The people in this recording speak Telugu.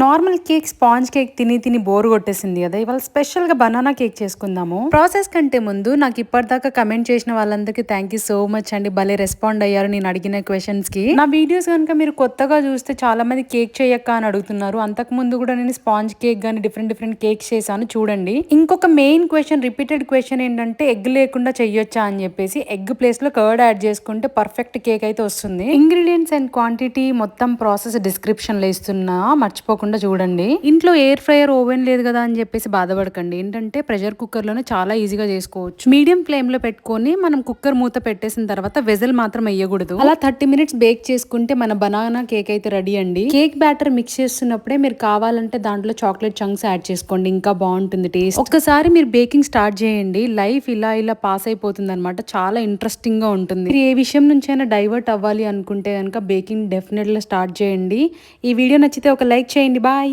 నార్మల్ కేక్ స్పాంజ్ కేక్ తిని తిని బోర్ కొట్టేసింది కదా. ఇవాళ స్పెషల్ గా బనానా కేక్ చేసుకుందాము. ప్రాసెస్ కంటే ముందు నాకు ఇప్పటిదాకా కమెంట్ చేసిన వాళ్ళందరికీ థ్యాంక్ యూ సో మచ్ అండి. భలే రెస్పాండ్ అయ్యారు నేను అడిగిన క్వశ్చన్స్ కి. నా వీడియోస్ కనుక మీరు కొత్తగా చూస్తే చాలా మంది కేక్ చేయక్క అని అడుగుతున్నారు. అంతకు ముందు కూడా నేను స్పాంజ్ కేక్ గానీ డిఫరెంట్ కేక్స్ చేశాను, చూడండి. ఇంకొక మెయిన్ క్వశ్చన్, రిపీటెడ్ క్వశ్చన్ ఏంటంటే ఎగ్ లేకుండా చెయ్యొచ్చా అని చెప్పేసి. ఎగ్ ప్లేస్ లో కర్డ్ యాడ్ చేసుకుంటే పర్ఫెక్ట్ కేక్ అయితే వస్తుంది. ఇంగ్రీడియంట్స్ అండ్ క్వాంటిటీ మొత్తం ప్రాసెస్ డిస్క్రిప్షన్ లో ఇస్తున్నా, మర్చిపోకుండా చూడండి. ఇంట్లో ఎయిర్ ఫ్రైయర్ ఓవెన్ లేదు కదా అని చెప్పేసి బాధపడకండి. ఏంటంటే ప్రెషర్ కుక్కర్ లోనే చాలా ఈజీగా చేసుకోవచ్చు. మీడియం ఫ్లేమ్ లో పెట్టుకొని మనం కుక్కర్ మూత పెట్టేసిన తర్వాత వెజల్ మాత్రం వేయకూడదు. అలా 30 minutes బేక్ చేసుకుంటే మన బనానా కేక్ అయితే రెడీ అండి. కేక్ బ్యాటర్ మిక్స్ చేస్తున్నప్పుడే మీరు కావాలంటే దాంట్లో చాక్లెట్ చంక్స్ యాడ్ చేసుకోండి, ఇంకా బాగుంటుంది టేస్ట్. ఒక్కసారి మీరు బేకింగ్ స్టార్ట్ చేయండి, లైఫ్ ఇలా పాస్ అయిపోతుంది అనమాట. చాలా ఇంట్రెస్టింగ్ గా ఉంటుంది. మీరు ఏ విషయం నుంచైనా డైవర్ట్ అవ్వాలి అనుకుంటే కనుక బేకింగ్ డెఫినెట్ గా స్టార్ట్ చేయండి. ఈ వీడియో నచ్చితే ఒక లైక్ చేయండి. బాయ్.